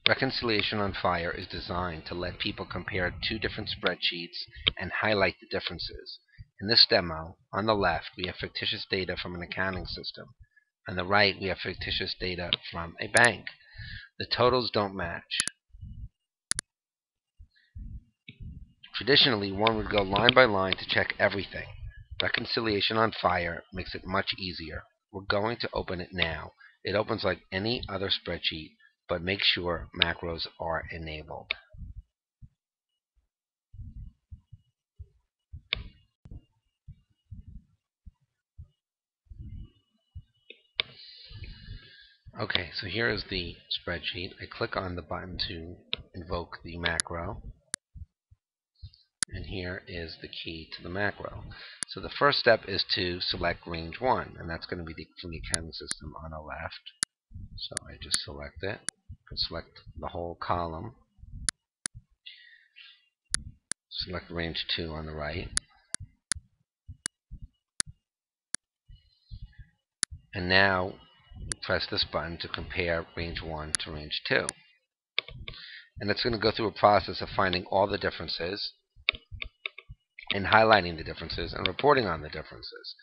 Reconciliation on Fire is designed to let people compare two different spreadsheets and highlight the differences. In this demo, on the left, we have fictitious data from an accounting system. On the right, we have fictitious data from a bank. The totals don't match. Traditionally, one would go line by line to check everything. Reconciliation on Fire makes it much easier. We're going to open it now. It opens like any other spreadsheet, but make sure macros are enabled. Okay, so here is the spreadsheet. I click on the button to invoke the macro, and here is the key to the macro. So the first step is to select range 1, and that's going to be from the accounting system on the left. So I just select it. I can select the whole column. Select range 2 on the right. And now press this button to compare range 1 to range 2. And it's going to go through a process of finding all the differences and highlighting the differences and reporting on the differences.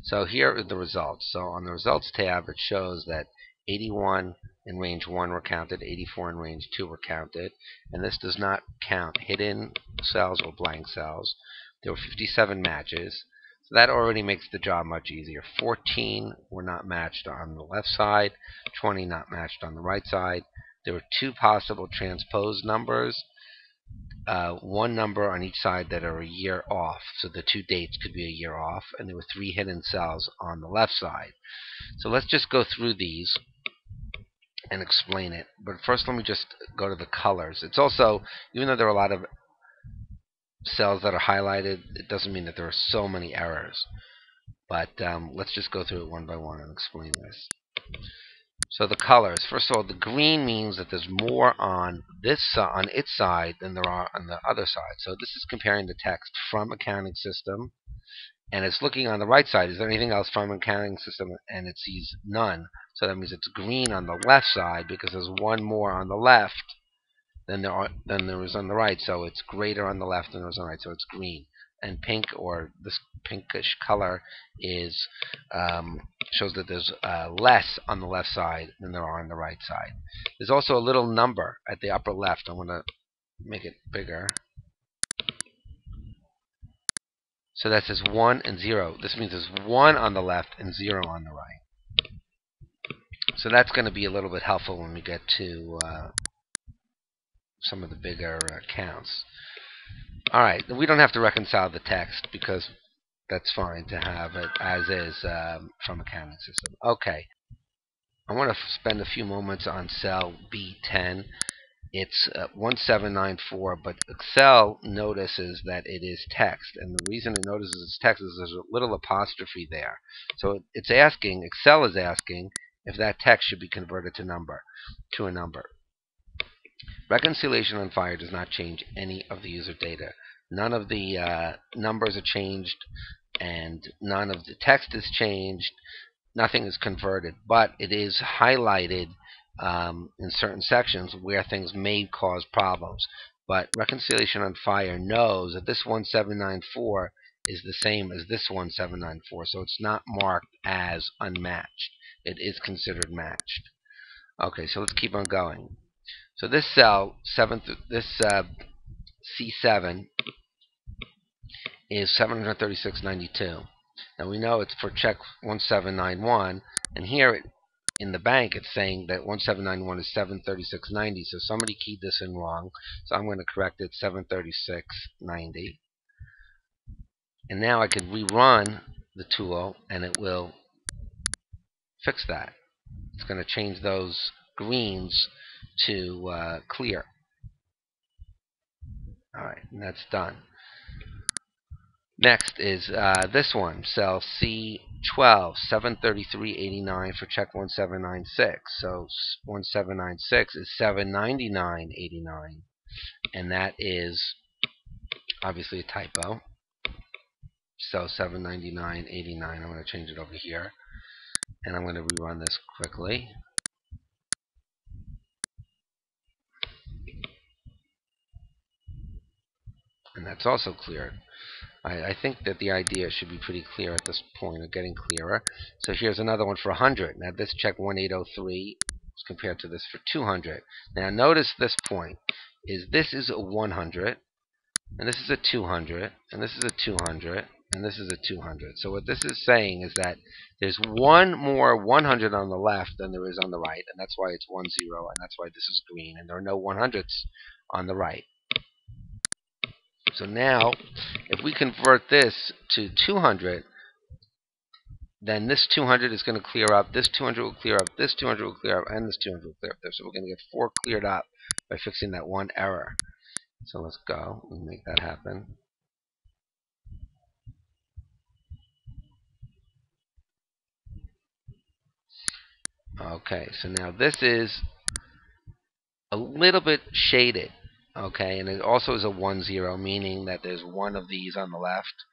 So here are the results. So on the results tab, it shows that 81 in range 1 were counted, 84 in range 2 were counted, and this does not count hidden cells or blank cells. There were 57 matches, so that already makes the job much easier. 14 were not matched on the left side, 20 not matched on the right side. There were 2 possible transposed numbers, one number on each side that are a year off, so the 2 dates could be a year off, and there were 3 hidden cells on the left side. So let's just go through these and explain it. But first, let me just go to the colors. It's also, even though there are a lot of cells that are highlighted, it doesn't mean that there are so many errors. But let's just go through it one by one and explain this. So the colors. First of all, the green means that there's more on its side than there are on the other side. So this is comparing the text from accounting system, and it's looking on the right side. Is there anything else from accounting system? And it sees none. So that means it's green on the left side because there's one more on the left than there is on the right. So it's greater on the left than there is on the right. So it's green. And pink, or this pinkish color, is shows that there's less on the left side than there are on the right side. There's also a little number at the upper left. I'm going to make it bigger. So that says 1 and 0. This means there's 1 on the left and 0 on the right. So that's going to be a little bit helpful when we get to some of the bigger counts. Alright, we don't have to reconcile the text because that's fine to have it as is from accounting system. Okay, I want to spend a few moments on cell B10. It's 1794, but Excel notices that it is text, and the reason it notices it's text is there's a little apostrophe there. So it's asking, Excel is asking, if that text should be converted to a number. Reconciliation on Fire does not change any of the user data. None of the numbers are changed, and none of the text is changed. Nothing is converted, but it is highlighted in certain sections where things may cause problems. But Reconciliation on Fire knows that this 1794 is the same as this 1794, so it's not marked as unmatched. It is considered matched. Okay, so let's keep on going. So this cell, C7, is 736.92. Now we know it's for check 1791, and here in the bank it's saying that 1791 is 736.90, so somebody keyed this in wrong, so I'm going to correct it 736.90. And now I could rerun the tool and it will fix that. It's going to change those greens to clear. Alright, and that's done. Next is this one, cell C12, 733.89 for check 1796. So 1796 is 799.89, and that is obviously a typo. So 799.89. I'm going to change it over here, and I'm going to rerun this quickly. and that's also cleared. I think that the idea should be pretty clear at this point, or getting clearer. So here's another one for 100. Now this check 1803 is compared to this for 200. Now notice this point. This is a 100, and this is a 200, and this is a 200, and this is a 200. So what this is saying is that there's one more 100 on the left than there is on the right, and that's why it's 10, and that's why this is green, and there are no 100s on the right. So now, if we convert this to 200, then this 200 is going to clear up, this 200 will clear up, this 200 will clear up, and this 200 will clear up there. So we're going to get 4 cleared up by fixing that one error. So let's go and make that happen. Okay, so now this is a little bit shaded. Okay, and it also is a 10, meaning that there's one of these on the left.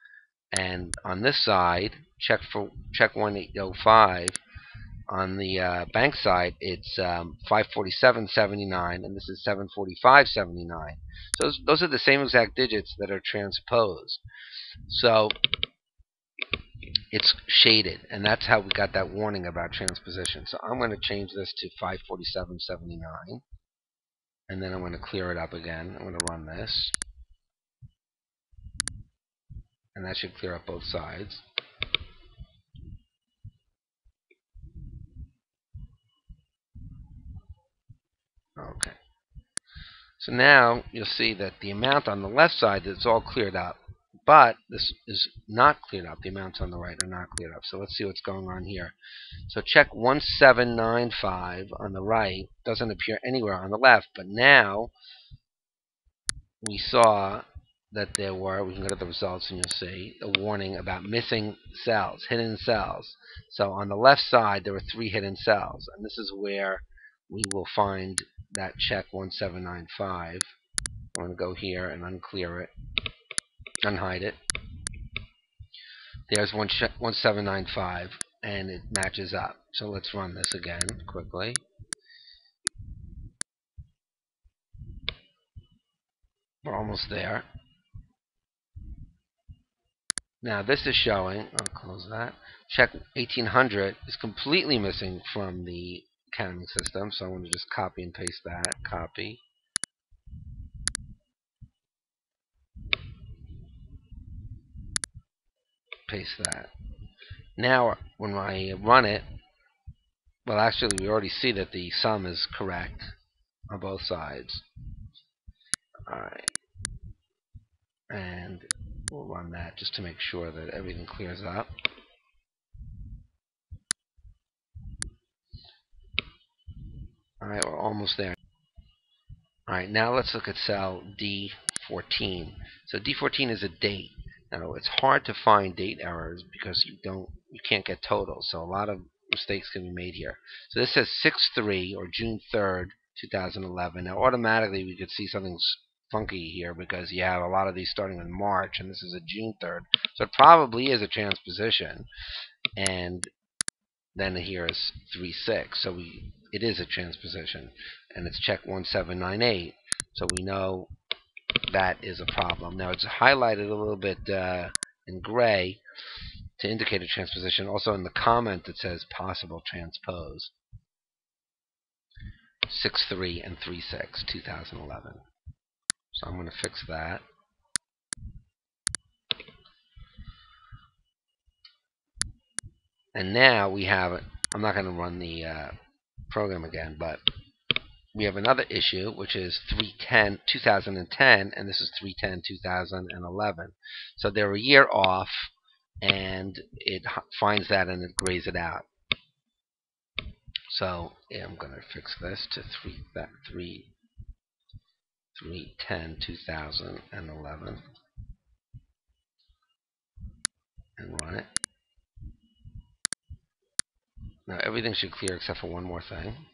And on this side, check 1805. On the bank side, it's 547.79, and this is 745.79. So those are the same exact digits that are transposed. So it's shaded, and that's how we got that warning about transposition. So I'm going to change this to 547.79, and then I'm going to clear it up again. I'm going to run this, and that should clear up both sides. Okay. So now you'll see that the amount on the left side is all cleared up, but this is not cleared up. The amounts on the right are not cleared up. So let's see what's going on here. So check 1795 on the right doesn't appear anywhere on the left, but now we saw that there were, we can go to the results and you'll see a warning about missing cells, hidden cells. So on the left side there were 3 hidden cells, and this is where we will find that check 1795. I'm going to go here and unclear it, unhide it. There's 1795, and it matches up. So let's run this again quickly. We're almost there. Now this is showing, I'll close that, check 1800 is completely missing from the counting system, so I'm going to just copy and paste that. Copy. Paste that. Now when I run it, well actually we already see that the sum is correct on both sides. Alright. And we'll run that just to make sure that everything clears up. Alright, we're almost there. Alright, now let's look at cell D14. So D14 is a date. Now it's hard to find date errors because you can't get totals, so a lot of mistakes can be made here. So this says 6/3 or June 3rd, 2011. Now automatically we could see something's funky here because you have a lot of these starting in March, and this is a June 3rd. So it probably is a transposition. And then here is 3/6. So it is a transposition, and it's check 1798. So we know that is a problem. Now it's highlighted a little bit in gray to indicate a transposition. Also in the comment it says possible transpose. 6/3 and 3/6, 2011. So I'm going to fix that. And now we have, I'm not going to run the program again, but we have another issue, which is 3/10/2010, and this is 3/10/2011. So they're a year off, and it finds that and it grays it out. So yeah, I'm going to fix this to 3/10/2011 and run it. Now everything should clear except for one more thing.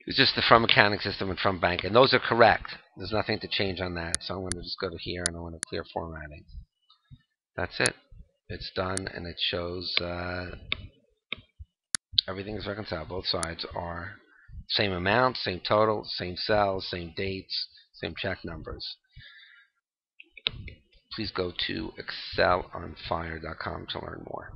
It's just the from accounting system and from bank, and those are correct. There's nothing to change on that. So I'm going to just go to here and I want to clear formatting. That's it. It's done, and it shows everything is reconciled. Both sides are same amount, same total, same cells, same dates, same check numbers. Please go to excelonfire.com to learn more.